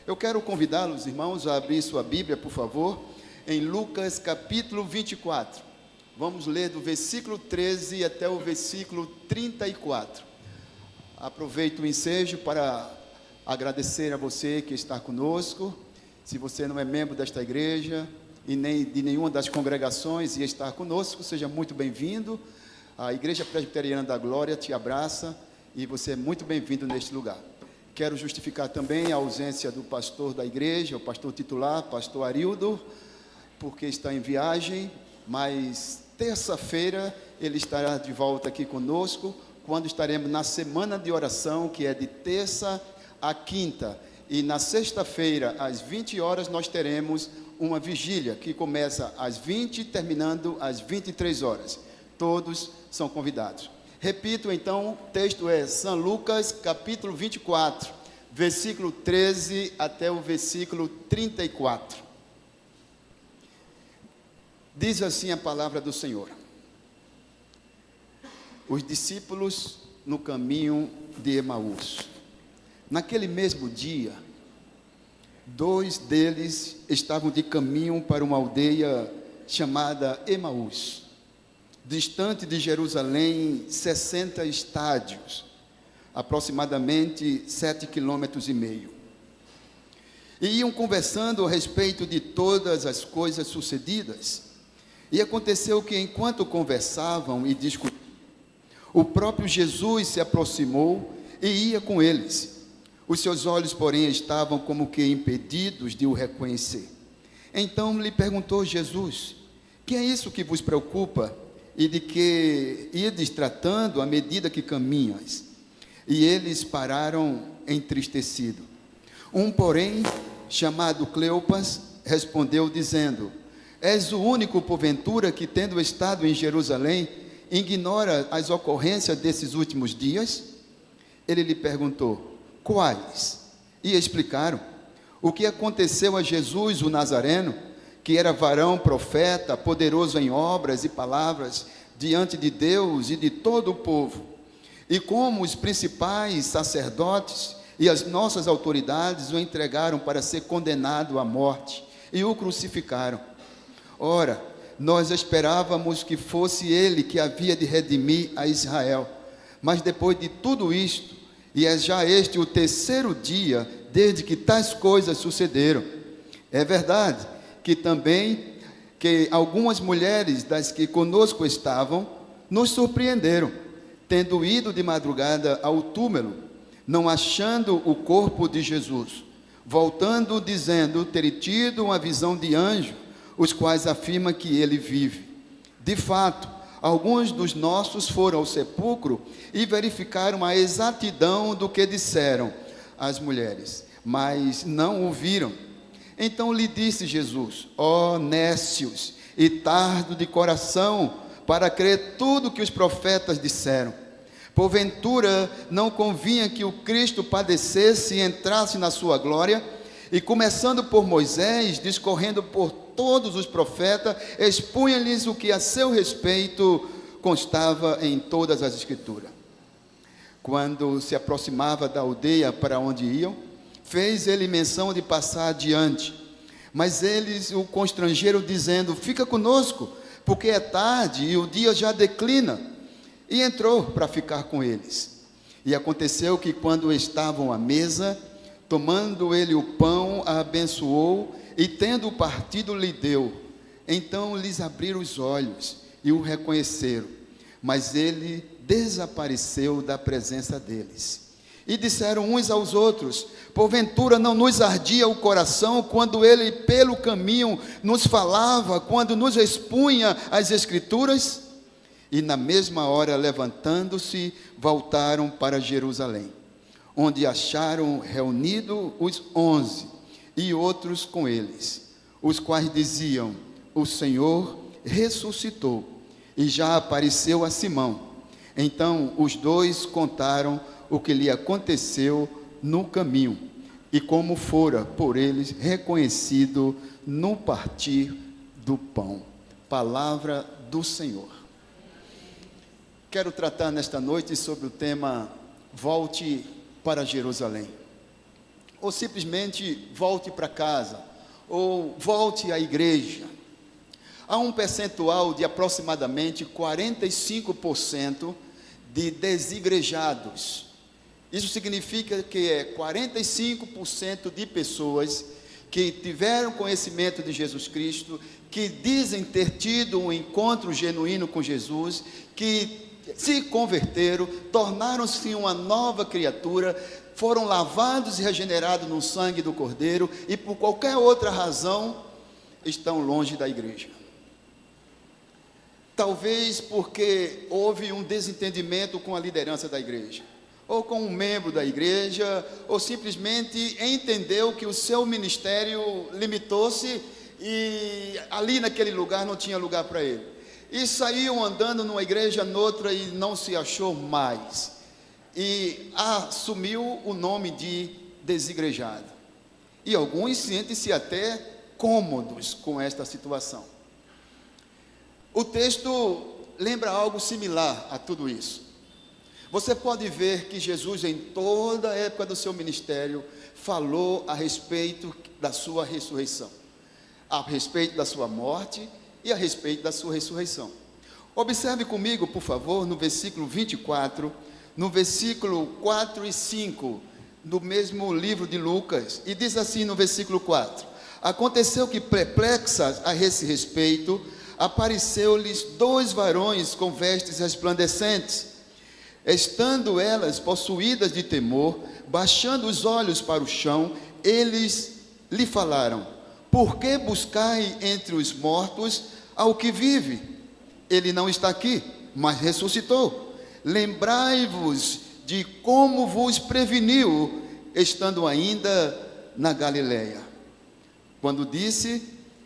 Eu quero convidá-los, irmãos, a abrir sua Bíblia, por favor, em Lucas capítulo 24. Vamos ler do versículo 13 até o versículo 34. Aproveito o ensejo para agradecer a você que está conosco. Se você não é membro desta igreja e nem de nenhuma das congregações e está conosco, seja muito bem-vindo. A Igreja Presbiteriana da Glória te abraça e você é muito bem-vindo neste lugar. Quero justificar também a ausência do pastor da igreja, o pastor titular, pastor Arildo, porque está em viagem, mas terça-feira ele estará de volta aqui conosco, quando estaremos na semana de oração, que é de terça a quinta, e na sexta-feira, às 20 horas, nós teremos uma vigília, que começa às 20, terminando às 23 horas. Todos são convidados. Repito, então, o texto é São Lucas, capítulo 24, versículo 13 até o versículo 34. Diz assim a palavra do Senhor. Os discípulos no caminho de Emaús. Naquele mesmo dia, 2 deles estavam de caminho para uma aldeia chamada Emaús, distante de Jerusalém 60 estádios, aproximadamente 7,5 quilômetros. E iam conversando a respeito de todas as coisas sucedidas. E aconteceu que, enquanto conversavam e discutiam, o próprio Jesus se aproximou e ia com eles. Os seus olhos, porém, estavam como que impedidos de o reconhecer. Então lhe perguntou Jesus: que é isso que vos preocupa? E de que ides tratando à medida que caminhas? E eles pararam entristecidos. Um, porém, chamado Cleopas, respondeu dizendo: és o único, porventura, que, tendo estado em Jerusalém, ignora as ocorrências desses últimos dias? Ele lhe perguntou: quais? E explicaram o que aconteceu a Jesus, o Nazareno, que era varão, profeta, poderoso em obras e palavras, diante de Deus e de todo o povo, e como os principais sacerdotes e as nossas autoridades o entregaram para ser condenado à morte, e o crucificaram. Ora, nós esperávamos que fosse ele que havia de redimir a Israel, mas depois de tudo isto, e é já este o terceiro dia, desde que tais coisas sucederam. É verdade que algumas mulheres das que conosco estavam, nos surpreenderam, tendo ido de madrugada ao túmulo, não achando o corpo de Jesus, voltando dizendo ter tido uma visão de anjo, os quais afirmam que ele vive. De fato, alguns dos nossos foram ao sepulcro e verificaram a exatidão do que disseram as mulheres, mas não o viram. Então lhe disse Jesus: ó nécios e tardo de coração, para crer tudo que os profetas disseram. Porventura não convinha que o Cristo padecesse e entrasse na sua glória? E começando por Moisés, discorrendo por todos os profetas, expunha-lhes o que a seu respeito constava em todas as Escrituras. Quando se aproximava da aldeia para onde iam, fez ele menção de passar adiante, mas eles o constrangeram, dizendo: fica conosco, porque é tarde e o dia já declina. E entrou para ficar com eles. E aconteceu que, quando estavam à mesa, tomando ele o pão, a abençoou, e tendo partido lhe deu. Então lhes abriram os olhos e o reconheceram, mas ele desapareceu da presença deles. E disseram uns aos outros: porventura não nos ardia o coração quando ele pelo caminho nos falava, quando nos expunha as Escrituras? E na mesma hora, levantando-se, voltaram para Jerusalém, onde acharam reunidos os 11 e outros com eles, os quais diziam: o Senhor ressuscitou e já apareceu a Simão. Então os dois contaram o que lhe aconteceu no caminho e como fora por eles reconhecido no partir do pão. Palavra do Senhor. Quero tratar nesta noite sobre o tema: volte para Jerusalém. ou simplesmente volte para casa, ou volte à igreja. Há um percentual de aproximadamente 45% de desigrejados. Isso significa que é 45% de pessoas que tiveram conhecimento de Jesus Cristo, que dizem ter tido um encontro genuíno com Jesus, que se converteram, tornaram-se uma nova criatura, foram lavados e regenerados no sangue do Cordeiro, e por qualquer outra razão estão longe da igreja. Talvez porque houve um desentendimento com a liderança da igreja, ou com um membro da igreja, ou simplesmente entendeu que o seu ministério limitou-se e ali naquele lugar não tinha lugar para ele. E saíam andando numa igreja, noutra, e não se achou mais. E assumiu o nome de desigrejado. E alguns sentem-se até cômodos com esta situação. O texto lembra algo similar a tudo isso. Você pode ver que Jesus, em toda a época do seu ministério, falou a respeito da sua ressurreição, a respeito da sua morte e a respeito da sua ressurreição. Observe comigo, por favor, no versículo 24, no versículo 4 e 5, do mesmo livro de Lucas, e diz assim no versículo 4: aconteceu que, perplexas a esse respeito, apareceu-lhes 2 varões com vestes resplandecentes. Estando elas possuídas de temor, baixando os olhos para o chão, eles lhe falaram: por que buscai entre os mortos ao que vive? Ele não está aqui, mas ressuscitou. Lembrai-vos de como vos preveniu, estando ainda na Galileia, quando disse: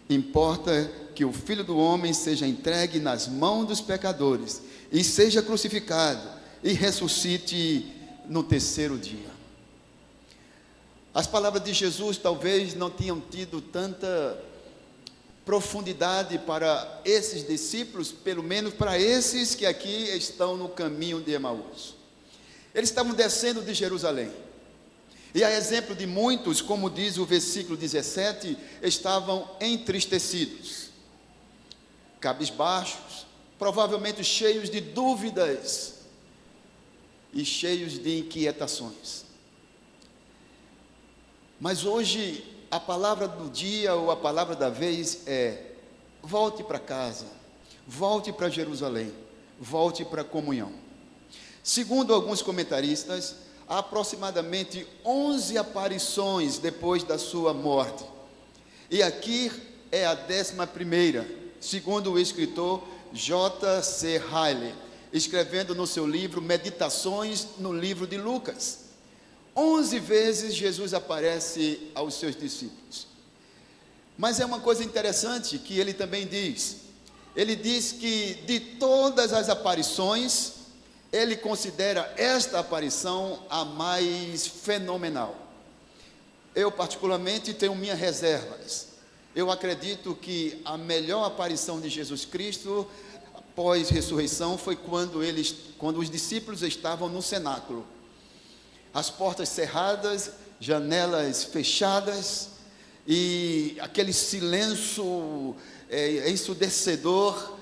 importa que o Filho do Homem seja entregue nas mãos dos pecadores, e seja crucificado, e ressuscite no terceiro dia. As palavras de Jesus talvez não tenham tido tanta profundidade para esses discípulos, pelo menos para esses que aqui estão no caminho de Emaús. Eles estavam descendo de Jerusalém, e a exemplo de muitos, como diz o versículo 17, estavam entristecidos, cabisbaixos, provavelmente cheios de dúvidas e cheios de inquietações. Mas hoje a palavra do dia, ou a palavra da vez, é: volte para casa, volte para Jerusalém, volte para a comunhão. Segundo alguns comentaristas, há aproximadamente 11 aparições depois da sua morte, e aqui é a 11ª, segundo o escritor J.C. Ryle, escrevendo no seu livro Meditações no livro de Lucas. 11 vezes Jesus aparece aos seus discípulos. Mas é uma coisa interessante que ele também diz. Ele diz que de todas as aparições, ele considera esta aparição a mais fenomenal. Eu particularmente tenho minhas reservas. Eu acredito que a melhor aparição de Jesus Cristo após ressurreição foi quando os discípulos estavam no cenáculo, as portas cerradas, janelas fechadas, e aquele silêncio ensurdecedor,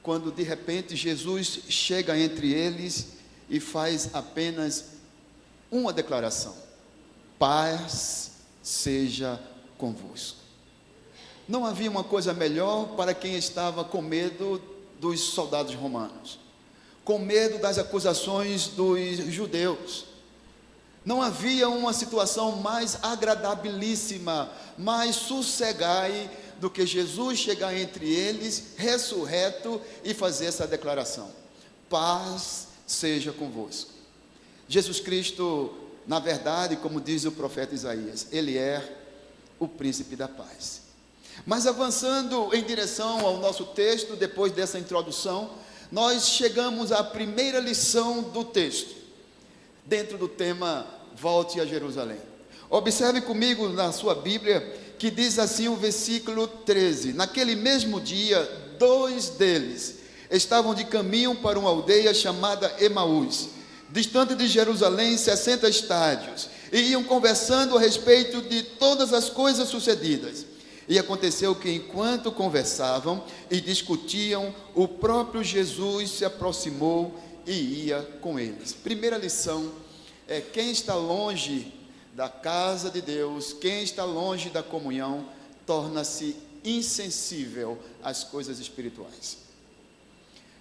quando de repente Jesus chega entre eles e faz apenas uma declaração: paz seja convosco. Não havia uma coisa melhor para quem estava com medo dos soldados romanos, com medo das acusações dos judeus. Não havia uma situação mais agradabilíssima, mais sossegai do que Jesus chegar entre eles, ressurreto, e fazer essa declaração: paz seja convosco. Jesus Cristo, na verdade, como diz o profeta Isaías, ele é o príncipe da paz. Mas avançando em direção ao nosso texto, depois dessa introdução, nós chegamos à primeira lição do texto, dentro do tema volte a Jerusalém. Observe comigo na sua Bíblia, que diz assim o versículo 13: naquele mesmo dia, 2 deles estavam de caminho para uma aldeia chamada Emaús, distante de Jerusalém 60 estádios. e iam conversando a respeito de todas as coisas sucedidas. E aconteceu que, enquanto conversavam e discutiam, o próprio Jesus se aproximou e ia com eles. Primeira lição é: quem está longe da casa de Deus, quem está longe da comunhão, torna-se insensível às coisas espirituais.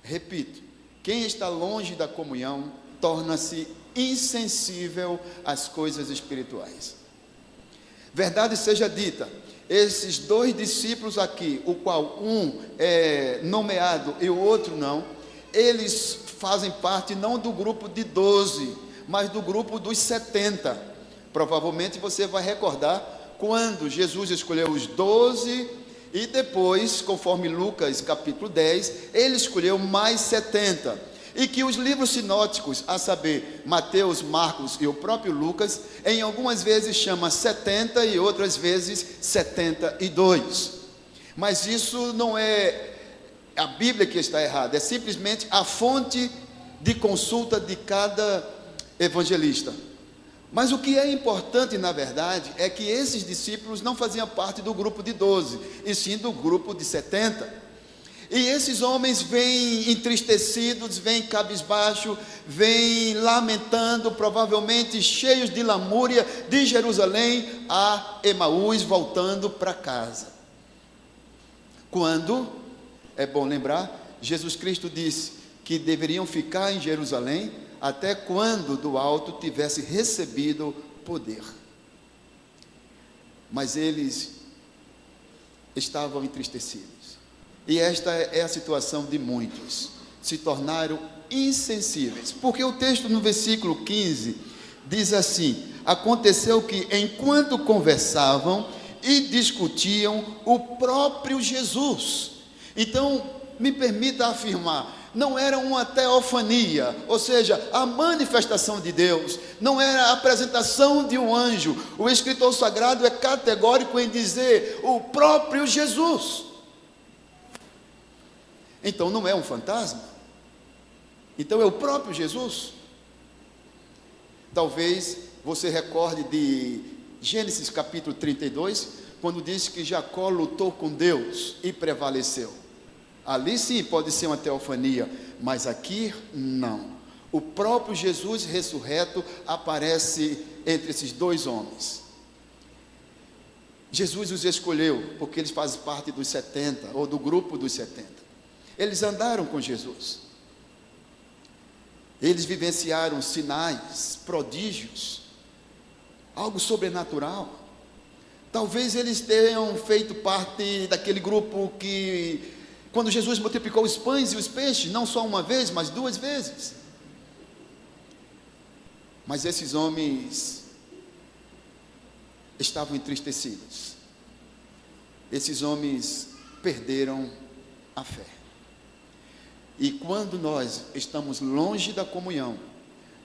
Repito, quem está longe da comunhão torna-se insensível às coisas espirituais. Verdade seja dita, esses dois discípulos aqui, o qual um é nomeado e o outro não, eles fazem parte não do grupo de 12, mas do grupo dos 70. Provavelmente você vai recordar quando Jesus escolheu os 12 e depois, conforme Lucas capítulo 10, ele escolheu mais 70. E que os livros sinóticos, a saber, Mateus, Marcos e o próprio Lucas, em algumas vezes chama 70 e outras vezes 72. Mas isso não é a Bíblia que está errada, é simplesmente a fonte de consulta de cada evangelista. Mas o que é importante, na verdade, é que esses discípulos não faziam parte do grupo de 12, e sim do grupo de 70. E esses homens vêm entristecidos, vêm cabisbaixo, vêm lamentando, provavelmente cheios de lamúria, de Jerusalém a Emaús, voltando para casa. Quando, é bom lembrar, Jesus Cristo disse que deveriam ficar em Jerusalém até quando do alto tivesse recebido poder. Mas eles estavam entristecidos. E esta é a situação de muitos, se tornaram insensíveis, porque o texto no versículo 15 diz assim: aconteceu que enquanto conversavam e discutiam, o próprio Jesus. Então, me permita afirmar, não era uma teofania, ou seja, a manifestação de Deus, não era a apresentação de um anjo. O escritor sagrado é categórico em dizer o próprio Jesus. Então não é um fantasma? Então é o próprio Jesus? Talvez você recorde de Gênesis capítulo 32, quando diz que Jacó lutou com Deus e prevaleceu. Ali sim pode ser uma teofania, mas aqui não. O próprio Jesus ressurreto aparece entre esses dois homens. Jesus os escolheu porque eles fazem parte dos 70, ou do grupo dos 70. Eles andaram com Jesus, eles vivenciaram sinais, prodígios, algo sobrenatural. Talvez eles tenham feito parte daquele grupo que, quando Jesus multiplicou os pães e os peixes, não só uma vez, mas 2 vezes. Mas esses homens estavam entristecidos, esses homens perderam a fé. E quando nós estamos longe da comunhão,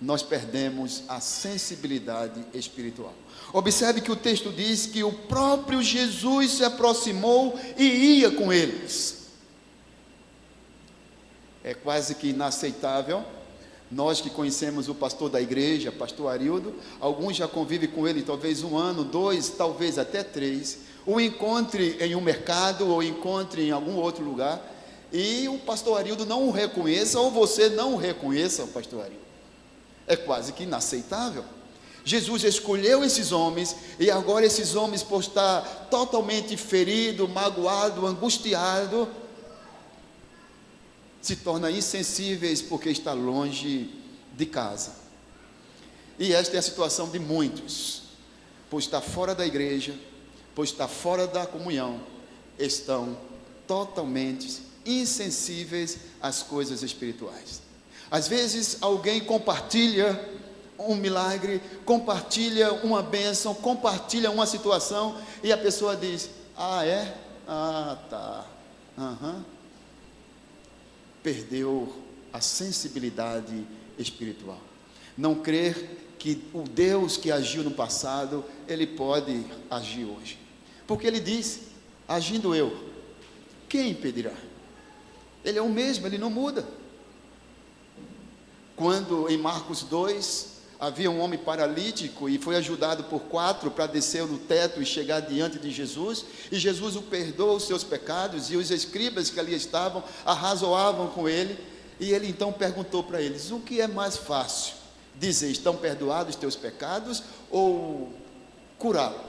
nós perdemos a sensibilidade espiritual. Observe que o texto diz que o próprio Jesus se aproximou e ia com eles. É quase que inaceitável. Nós que conhecemos o pastor da igreja, pastor Arildo, alguns já convivem com ele talvez 1 ano, 2, talvez até 3. O encontre em um mercado ou encontre em algum outro lugar e o pastor Arildo não o reconheça, ou você não o reconheça o pastor Arildo. É quase que inaceitável. Jesus escolheu esses homens, e agora esses homens, por estar totalmente ferido, magoado, angustiado, se tornam insensíveis porque está longe de casa. E esta é a situação de muitos, por estar fora da igreja, por estar fora da comunhão, estão totalmente insensíveis às coisas espirituais. Às vezes alguém compartilha um milagre, compartilha uma bênção, compartilha uma situação, e a pessoa diz: ah, é? Ah, tá. Perdeu a sensibilidade espiritual. Não crer que o Deus que agiu no passado, ele pode agir hoje. Porque ele disse: agindo eu, quem impedirá? Ele é o mesmo, ele não muda. Quando em Marcos 2, Havia um homem paralítico e foi ajudado por 4 para descer no teto e chegar diante de Jesus, e Jesus o perdoou os seus pecados, e os escribas que ali estavam arrazoavam com ele, e ele então perguntou para eles: o que é mais fácil? Dizer, estão perdoados os teus pecados, ou curá-lo?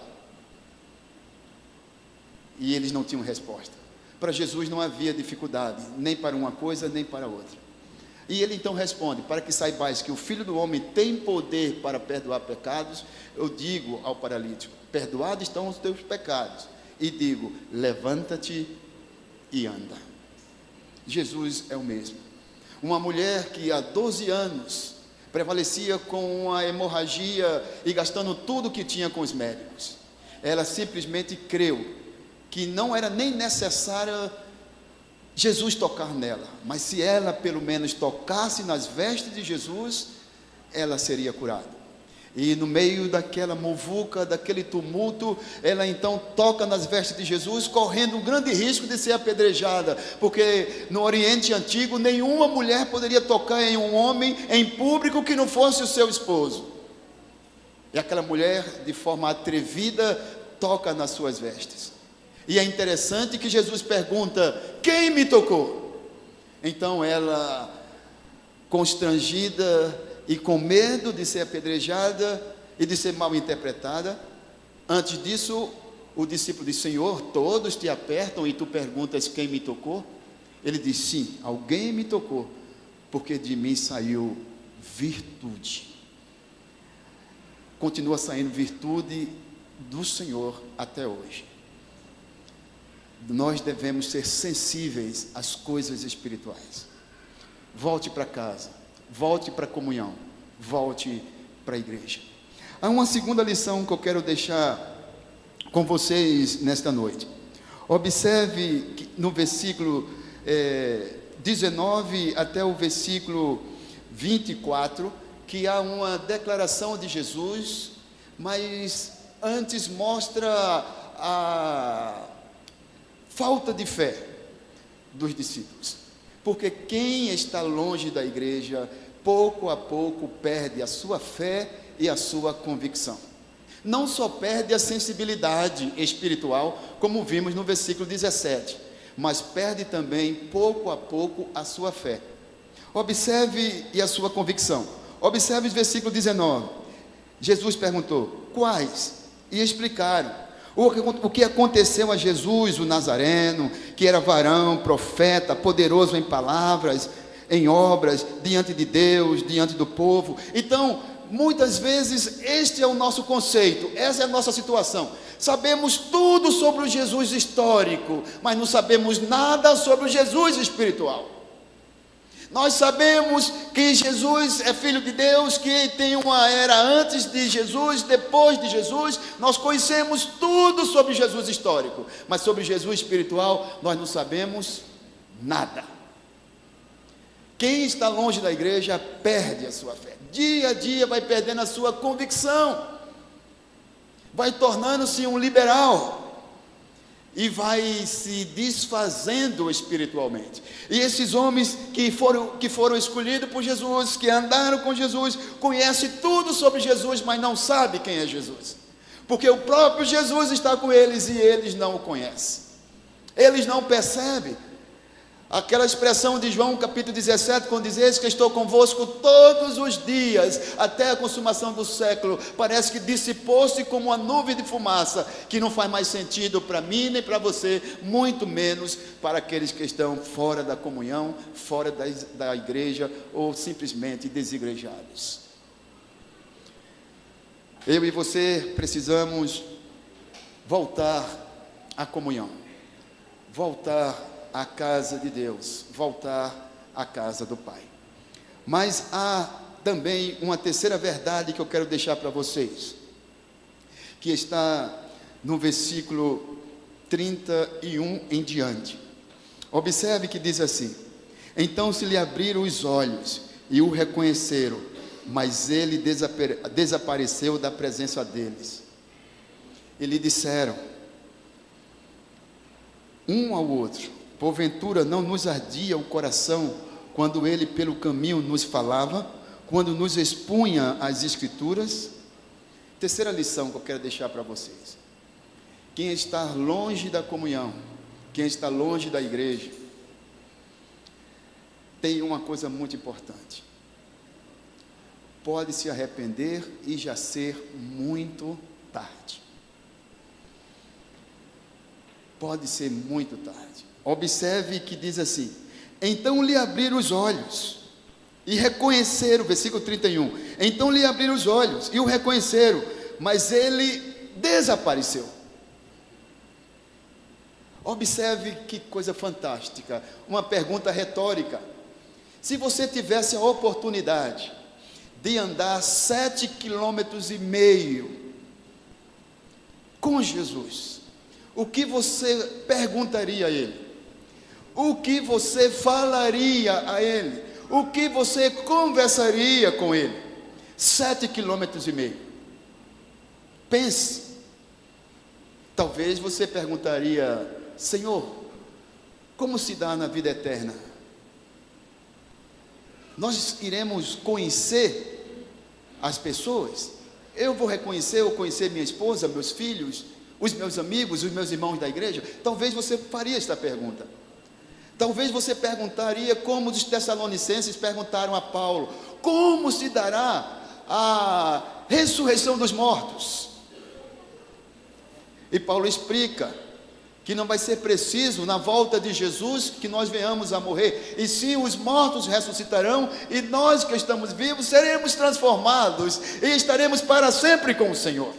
E eles não tinham resposta. Para Jesus não havia dificuldade, nem para uma coisa, nem para outra. E ele então responde: para que saibais que o Filho do Homem tem poder para perdoar pecados, eu digo ao paralítico: perdoados estão os teus pecados. E digo: levanta-te e anda. Jesus é o mesmo. Uma mulher que há 12 anos prevalecia com uma hemorragia e gastando tudo que tinha com os médicos, ela simplesmente creu que não era nem necessário Jesus tocar nela, mas se ela pelo menos tocasse nas vestes de Jesus, ela seria curada. E no meio daquela muvuca, daquele tumulto, ela então toca nas vestes de Jesus, correndo um grande risco de ser apedrejada, porque no Oriente Antigo nenhuma mulher poderia tocar em um homem em público que não fosse o seu esposo. E aquela mulher, de forma atrevida, toca nas suas vestes. E é interessante que Jesus pergunta: quem me tocou? Então ela, constrangida e com medo de ser apedrejada e de ser mal interpretada, antes disso, o discípulo diz: Senhor, todos te apertam e tu perguntas quem me tocou? Ele diz: sim, alguém me tocou, porque de mim saiu virtude. Continua saindo virtude do Senhor até hoje. Nós devemos ser sensíveis às coisas espirituais. Volte para casa, volte para a comunhão, volte para a igreja. Há uma segunda lição que eu quero deixar com vocês nesta noite. Observe que no versículo 19 até o versículo 24, que há uma declaração de Jesus, mas antes mostra a falta de fé dos discípulos, porque quem está longe da igreja, pouco a pouco perde a sua fé e a sua convicção. Não só perde a sensibilidade espiritual, como vimos no versículo 17, mas perde também pouco a pouco a sua fé. Observe e a sua convicção. Observe o versículo 19. Jesus perguntou: quais? E explicaram o que aconteceu a Jesus, o Nazareno, que era varão, profeta, poderoso em palavras, em obras, diante de Deus, diante do povo. Então, muitas vezes, este é o nosso conceito, essa é a nossa situação. Sabemos tudo sobre o Jesus histórico, mas não sabemos nada sobre o Jesus espiritual. Nós sabemos que Jesus é Filho de Deus, que tem uma era antes de Jesus, depois de Jesus. Nós conhecemos tudo sobre Jesus histórico, mas sobre Jesus espiritual nós não sabemos nada. Quem está longe da igreja perde a sua fé. Dia a dia vai perdendo a sua convicção, vai tornando-se um liberal e vai se desfazendo espiritualmente. E esses homens que foram escolhidos por Jesus, que andaram com Jesus, conhecem tudo sobre Jesus, mas não sabem quem é Jesus, porque o próprio Jesus está com eles e eles não o conhecem. Eles não percebem aquela expressão de João capítulo 17, quando diz: eis que estou convosco todos os dias, até a consumação do século. Parece que dissipou-se como uma nuvem de fumaça, que não faz mais sentido para mim nem para você, muito menos para aqueles que estão fora da comunhão, fora da igreja, ou simplesmente desigrejados. Eu e você precisamos voltar à comunhão, voltar à casa de Deus, voltar à casa do Pai. Mas há também uma terceira verdade que eu quero deixar para vocês, que está no versículo 31 em diante. Observe que diz assim: então se lhe abriram os olhos e o reconheceram, mas ele desapareceu da presença deles. E lhe disseram um ao outro: porventura não nos ardia o coração quando ele pelo caminho nos falava? quando nos expunha as Escrituras. Terceira lição que eu quero deixar para vocês: quem está longe da comunhão, quem está longe da igreja, tem uma coisa muito importante: pode se arrepender e já ser muito tarde. Pode ser muito tarde. Observe que diz assim: então lhe abriram os olhos e reconheceram, versículo 31, então lhe abriram os olhos e o reconheceram, mas ele desapareceu. Observe que coisa fantástica, uma pergunta retórica: se você tivesse a oportunidade de andar 7,5 quilômetros com Jesus, o que você perguntaria a ele? O que você falaria a ele? O que você conversaria com ele? 7,5 quilômetros. Pense. Talvez você perguntaria: Senhor, como se dá na vida eterna? Nós iremos conhecer as pessoas? Eu vou reconhecer ou conhecer minha esposa, meus filhos, os meus amigos, os meus irmãos da igreja? Talvez você faria esta pergunta. Talvez você perguntaria como os tessalonicenses perguntaram a Paulo: como se dará a ressurreição dos mortos? E Paulo explica que não vai ser preciso na volta de Jesus que nós venhamos a morrer, e sim os mortos ressuscitarão, e nós que estamos vivos seremos transformados e estaremos para sempre com o Senhor.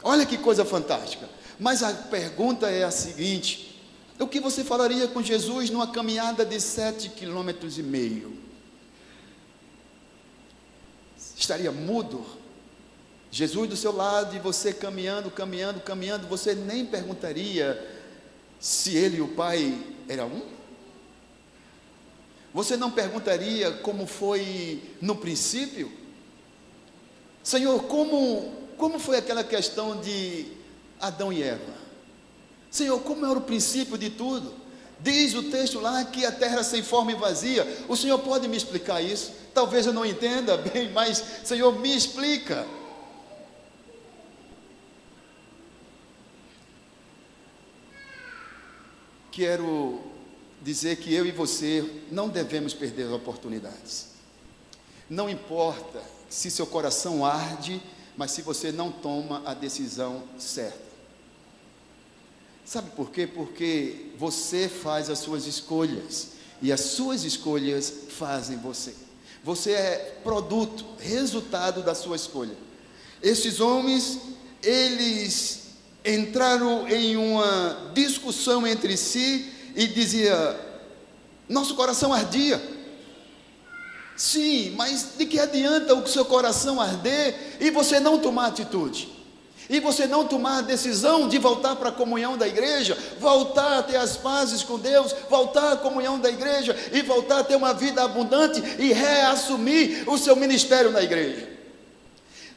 Olha que coisa fantástica. Mas a pergunta é a seguinte: o que você falaria com Jesus numa caminhada de 7,5 quilômetros? Estaria mudo? Jesus do seu lado e você caminhando, você nem perguntaria se ele e o Pai eram um? Você não perguntaria como foi no princípio? Senhor, como foi aquela questão de Adão e Eva? Senhor, como era o princípio de tudo? Diz o texto lá que a terra era sem forma e vazia. O Senhor pode me explicar isso? Talvez eu não entenda bem, mas Senhor, me explica. Quero dizer que eu e você não devemos perder as oportunidades. Não importa se seu coração arde, mas se você não toma a decisão certa. Sabe por quê? Porque você faz as suas escolhas, e as suas escolhas fazem você. Você é produto, resultado da sua escolha. Esses homens, eles entraram em uma discussão entre si e dizia: nosso coração ardia. Sim, mas de que adianta o seu coração arder e você não tomar atitude? E você não tomar a decisão de voltar para a comunhão da igreja, voltar a ter as pazes com Deus, voltar à comunhão da igreja e voltar a ter uma vida abundante e reassumir o seu ministério na igreja.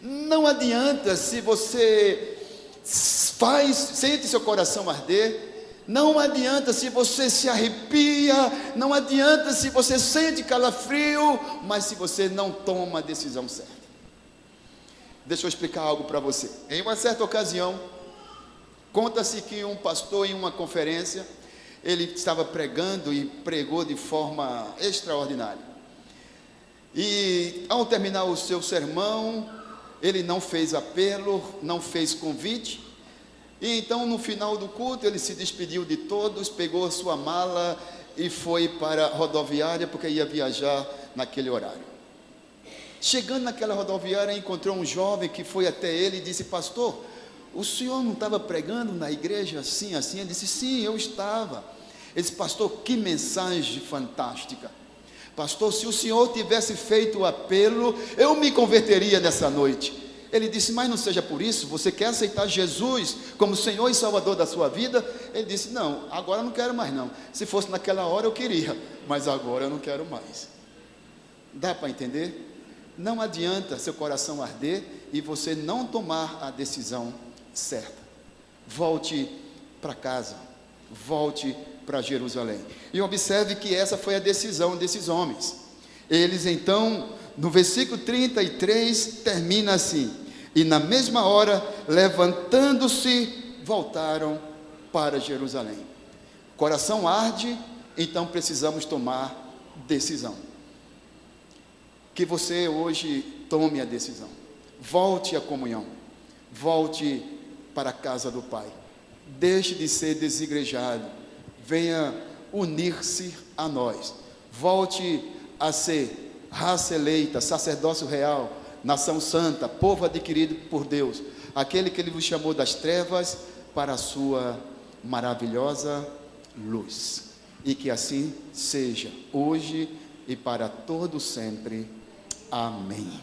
Não adianta se você sente seu coração arder, não adianta se você se arrepia, não adianta se você sente calafrio, mas se você não toma a decisão certa. Deixa eu explicar algo para você. Em uma certa ocasião, conta-se que um pastor em uma conferência, ele estava pregando e pregou de forma extraordinária. E ao terminar o seu sermão, ele não fez apelo, não fez convite, e então no final do culto ele se despediu de todos, pegou a sua mala e foi para a rodoviária, porque ia viajar naquele horário. Chegando naquela rodoviária, encontrou um jovem que foi até ele e disse: pastor, o senhor não estava pregando na igreja assim, assim? Ele disse: sim, eu estava. Ele disse: pastor, que mensagem fantástica. Pastor, se o senhor tivesse feito o apelo, eu me converteria nessa noite. Ele disse: mas não seja por isso, você quer aceitar Jesus como Senhor e Salvador da sua vida? Ele disse: não, agora eu não quero mais não. Se fosse naquela hora eu queria, mas agora eu não quero mais. Dá para entender? Não adianta seu coração arder e você não tomar a decisão certa. Volte para casa, volte para Jerusalém. E observe que essa foi a decisão desses homens. Eles então no versículo 33, termina assim: e na mesma hora, levantando-se, voltaram para Jerusalém. Coração arde, então precisamos tomar decisão. Que você hoje tome a decisão. Volte à comunhão. Volte para a casa do Pai. Deixe de ser desigrejado. Venha unir-se a nós. Volte a ser raça eleita, sacerdócio real, nação santa, povo adquirido por Deus, aquele que Ele vos chamou das trevas para a sua maravilhosa luz. E que assim seja, hoje e para todo sempre. Amém.